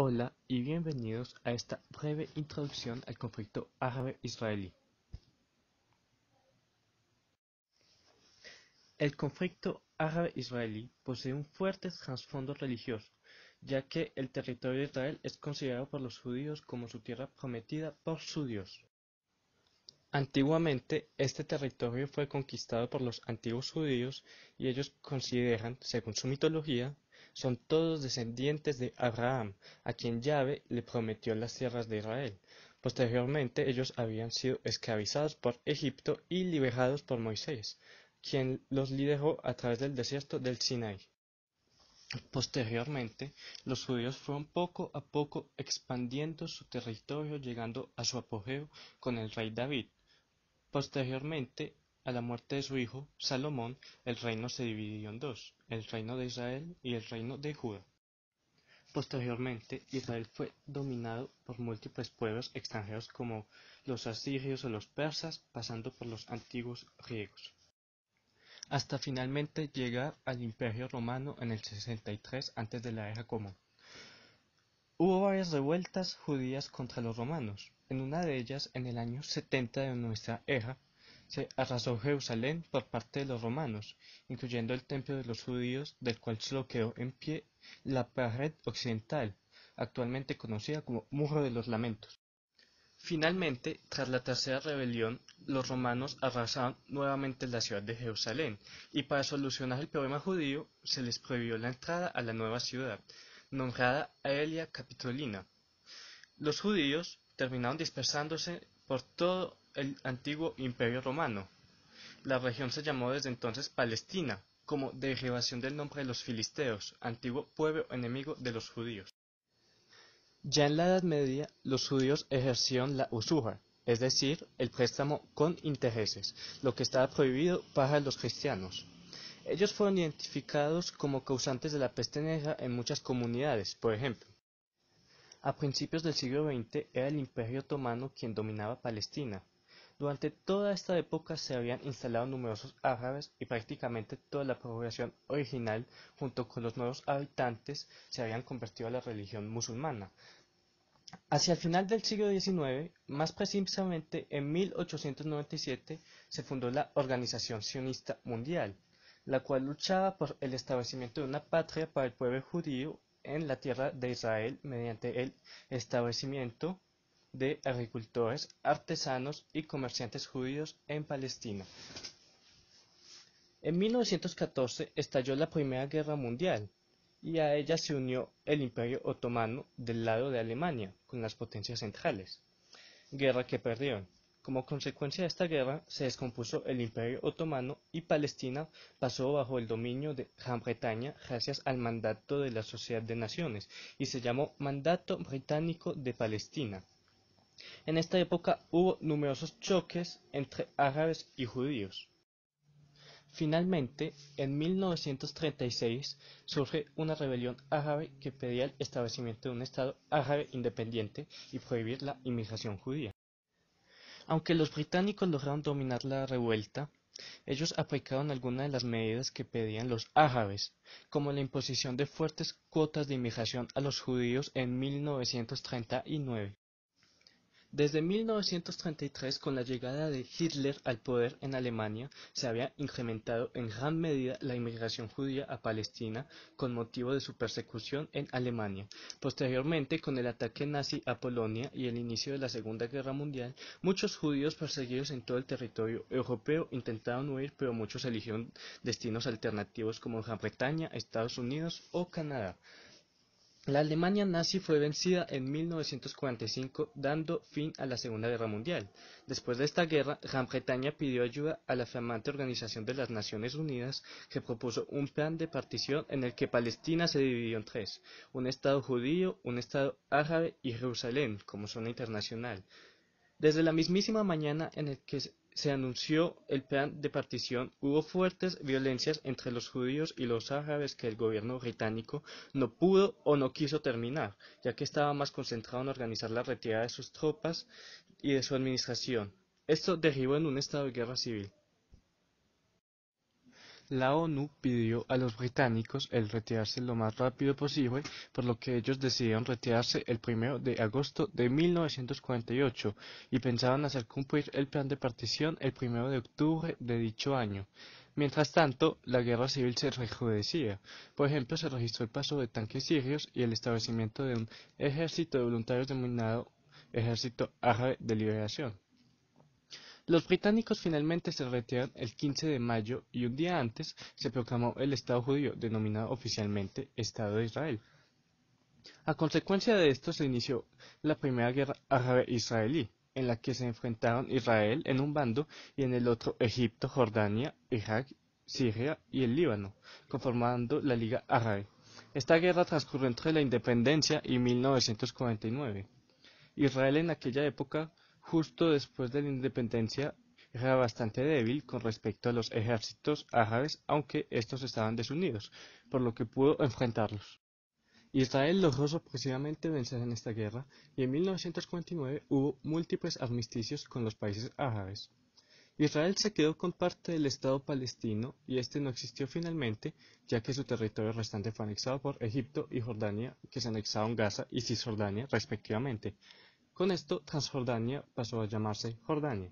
Hola y bienvenidos a esta breve introducción al conflicto árabe-israelí. El conflicto árabe-israelí posee un fuerte trasfondo religioso, ya que el territorio de Israel es considerado por los judíos como su tierra prometida por su Dios. Antiguamente, este territorio fue conquistado por los antiguos judíos y ellos consideran, según su mitología, son todos descendientes de Abraham, a quien Yahvé le prometió las tierras de Israel. Posteriormente, ellos habían sido esclavizados por Egipto y liberados por Moisés, quien los lideró a través del desierto del Sinaí. Posteriormente, los judíos fueron poco a poco expandiendo su territorio, llegando a su apogeo con el rey David. Posteriormente, a la muerte de su hijo, Salomón, el reino se dividió en dos, el reino de Israel y el reino de Judá. Posteriormente, Israel fue dominado por múltiples pueblos extranjeros como los asirios o los persas, pasando por los antiguos griegos, hasta finalmente llegar al Imperio Romano en el 63 antes de la Era Común. Hubo varias revueltas judías contra los romanos. En una de ellas, en el año 70 de nuestra era, se arrasó Jerusalén por parte de los romanos, incluyendo el templo de los judíos, del cual solo quedó en pie la pared occidental, actualmente conocida como Muro de los Lamentos. Finalmente, tras la tercera rebelión, los romanos arrasaron nuevamente la ciudad de Jerusalén, y para solucionar el problema judío, se les prohibió la entrada a la nueva ciudad, nombrada Aelia Capitolina. Los judíos terminaron dispersándose por todo el antiguo Imperio Romano. La región se llamó desde entonces Palestina, como derivación del nombre de los filisteos, antiguo pueblo enemigo de los judíos. Ya en la Edad Media, los judíos ejercieron la usura, es decir, el préstamo con intereses, lo que estaba prohibido para los cristianos. Ellos fueron identificados como causantes de la peste negra en muchas comunidades, por ejemplo. A principios del siglo XX era el Imperio Otomano quien dominaba Palestina. Durante toda esta época se habían instalado numerosos árabes y prácticamente toda la población original, junto con los nuevos habitantes, se habían convertido a la religión musulmana. Hacia el final del siglo XIX, más precisamente en 1897, se fundó la Organización Sionista Mundial, la cual luchaba por el establecimiento de una patria para el pueblo judío en la tierra de Israel mediante el establecimiento de agricultores, artesanos y comerciantes judíos en Palestina. En 1914 estalló la Primera Guerra Mundial y a ella se unió el Imperio Otomano del lado de Alemania con las potencias centrales, guerra que perdieron. Como consecuencia de esta guerra se descompuso el Imperio Otomano y Palestina pasó bajo el dominio de Gran Bretaña gracias al Mandato de la Sociedad de Naciones y se llamó Mandato Británico de Palestina. En esta época hubo numerosos choques entre árabes y judíos. Finalmente, en 1936 surge una rebelión árabe que pedía el establecimiento de un Estado árabe independiente y prohibir la inmigración judía. Aunque los británicos lograron dominar la revuelta, ellos aplicaron algunas de las medidas que pedían los árabes, como la imposición de fuertes cuotas de inmigración a los judíos en 1939. Desde 1933, con la llegada de Hitler al poder en Alemania, se había incrementado en gran medida la inmigración judía a Palestina con motivo de su persecución en Alemania. Posteriormente, con el ataque nazi a Polonia y el inicio de la Segunda Guerra Mundial, muchos judíos perseguidos en todo el territorio europeo intentaron huir, pero muchos eligieron destinos alternativos como Gran Bretaña, Estados Unidos o Canadá. La Alemania nazi fue vencida en 1945, dando fin a la Segunda Guerra Mundial. Después de esta guerra, Gran Bretaña pidió ayuda a la flamante Organización de las Naciones Unidas, que propuso un plan de partición en el que Palestina se dividió en tres: un Estado judío, un Estado árabe y Jerusalén, como zona internacional. Desde la mismísima mañana en el que se anunció el plan de partición, hubo fuertes violencias entre los judíos y los árabes que el gobierno británico no pudo o no quiso terminar, ya que estaba más concentrado en organizar la retirada de sus tropas y de su administración. Esto derivó en un estado de guerra civil. La ONU pidió a los británicos el retirarse lo más rápido posible, por lo que ellos decidieron retirarse el 1 de agosto de 1948 y pensaban hacer cumplir el plan de partición el 1 de octubre de dicho año. Mientras tanto, la guerra civil se recrudecía. Por ejemplo, se registró el paso de tanques sirios y el establecimiento de un ejército de voluntarios denominado Ejército Árabe de Liberación. Los británicos finalmente se retiraron el 15 de mayo y un día antes se proclamó el Estado judío, denominado oficialmente Estado de Israel. A consecuencia de esto se inició la Primera Guerra Árabe-Israelí, en la que se enfrentaron Israel en un bando y en el otro Egipto, Jordania, Irak, Siria y el Líbano, conformando la Liga Árabe. Esta guerra transcurrió entre la independencia y 1949. Israel en aquella época, justo después de la independencia, era bastante débil con respecto a los ejércitos árabes, aunque estos estaban desunidos, por lo que pudo enfrentarlos. Israel logró sorpresivamente vencer en esta guerra y en 1949 hubo múltiples armisticios con los países árabes. Israel se quedó con parte del Estado palestino y este no existió finalmente, ya que su territorio restante fue anexado por Egipto y Jordania, que se anexaron Gaza y Cisjordania respectivamente. Con esto, Transjordania pasó a llamarse Jordania.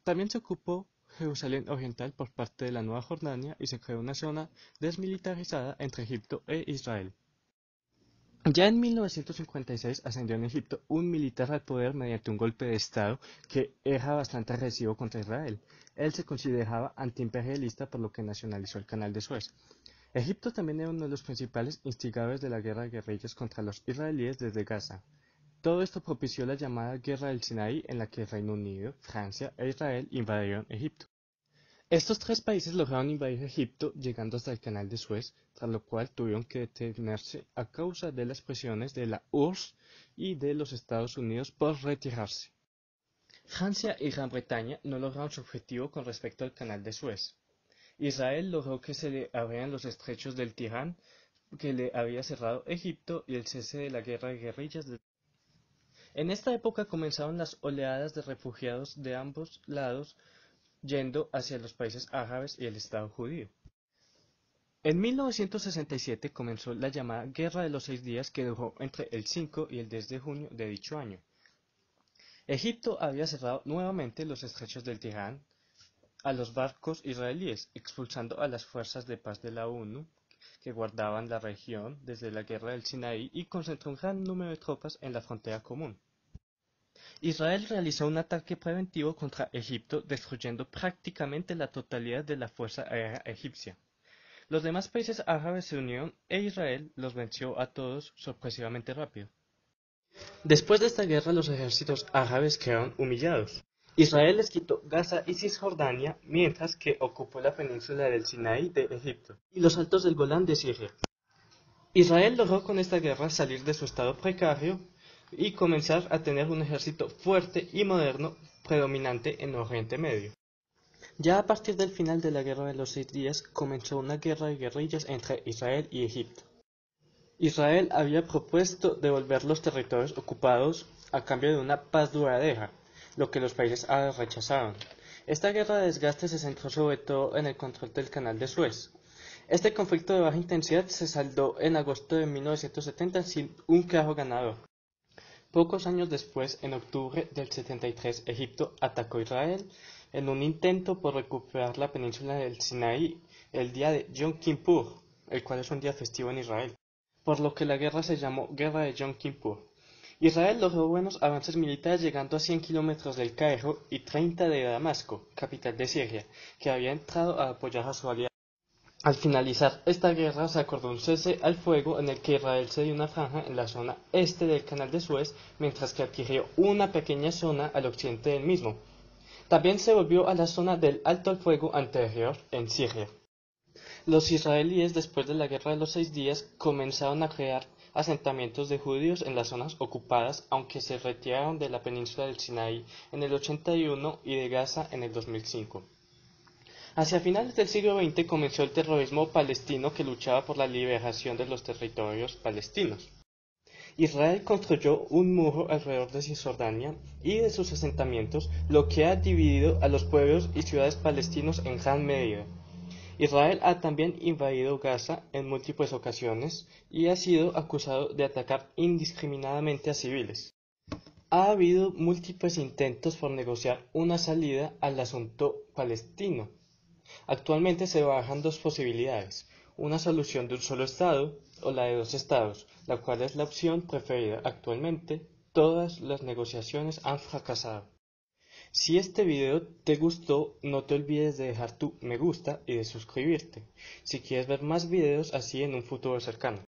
También se ocupó Jerusalén Oriental por parte de la Nueva Jordania y se creó una zona desmilitarizada entre Egipto e Israel. Ya en 1956 ascendió en Egipto un militar al poder mediante un golpe de Estado que era bastante agresivo contra Israel. Él se consideraba antiimperialista por lo que nacionalizó el Canal de Suez. Egipto también era uno de los principales instigadores de la guerra de guerrillas contra los israelíes desde Gaza. Todo esto propició la llamada Guerra del Sinaí en la que Reino Unido, Francia e Israel invadieron Egipto. Estos tres países lograron invadir Egipto llegando hasta el Canal de Suez, tras lo cual tuvieron que detenerse a causa de las presiones de la URSS y de los Estados Unidos por retirarse. Francia y Gran Bretaña no lograron su objetivo con respecto al Canal de Suez. Israel logró que se le abrieran los estrechos del Tirán, que le había cerrado Egipto, y el cese de la guerra de guerrillas. En esta época comenzaron las oleadas de refugiados de ambos lados yendo hacia los países árabes y el Estado judío. En 1967 comenzó la llamada Guerra de los 6 días que duró entre el 5 y el 10 de junio de dicho año. Egipto había cerrado nuevamente los estrechos del Tirán a los barcos israelíes, expulsando a las fuerzas de paz de la ONU que guardaban la región desde la Guerra del Sinaí y concentró un gran número de tropas en la frontera común. Israel realizó un ataque preventivo contra Egipto, destruyendo prácticamente la totalidad de la fuerza aérea egipcia. Los demás países árabes se unieron e Israel los venció a todos sorpresivamente rápido. Después de esta guerra, los ejércitos árabes quedaron humillados. Israel les quitó Gaza y Cisjordania, mientras que ocupó la península del Sinaí de Egipto y los altos del Golán de Siria. Israel logró con esta guerra salir de su estado precario y comenzar a tener un ejército fuerte y moderno predominante en Oriente Medio. Ya a partir del final de la Guerra de los 6 días comenzó una guerra de guerrillas entre Israel y Egipto. Israel había propuesto devolver los territorios ocupados a cambio de una paz duradera, lo que los países árabes rechazaron. Esta guerra de desgaste se centró sobre todo en el control del Canal de Suez. Este conflicto de baja intensidad se saldó en agosto de 1970 sin un claro ganador. Pocos años después, en octubre del 73, Egipto atacó a Israel en un intento por recuperar la península del Sinaí el día de Yom Kippur, el cual es un día festivo en Israel, por lo que la guerra se llamó Guerra de Yom Kippur. Israel logró buenos avances militares llegando a 100 kilómetros del Cairo y 30 de Damasco, capital de Siria, que había entrado a apoyar a su aliado. Al finalizar esta guerra se acordó un cese al fuego en el que Israel cedió una franja en la zona este del Canal de Suez, mientras que adquirió una pequeña zona al occidente del mismo. También se volvió a la zona del alto al fuego anterior en Siria. Los israelíes, después de la Guerra de los 6 días, comenzaron a crear asentamientos de judíos en las zonas ocupadas, aunque se retiraron de la península del Sinaí en el 81 y de Gaza en el 2005. Hacia finales del siglo XX comenzó el terrorismo palestino que luchaba por la liberación de los territorios palestinos. Israel construyó un muro alrededor de Cisjordania y de sus asentamientos, lo que ha dividido a los pueblos y ciudades palestinos en gran medida. Israel ha también invadido Gaza en múltiples ocasiones y ha sido acusado de atacar indiscriminadamente a civiles. Ha habido múltiples intentos por negociar una salida al asunto palestino. Actualmente se barajan dos posibilidades: una solución de un solo Estado o la de dos Estados, la cual es la opción preferida actualmente. Todas las negociaciones han fracasado. Si este video te gustó, no te olvides de dejar tu me gusta y de suscribirte, si quieres ver más videos así en un futuro cercano.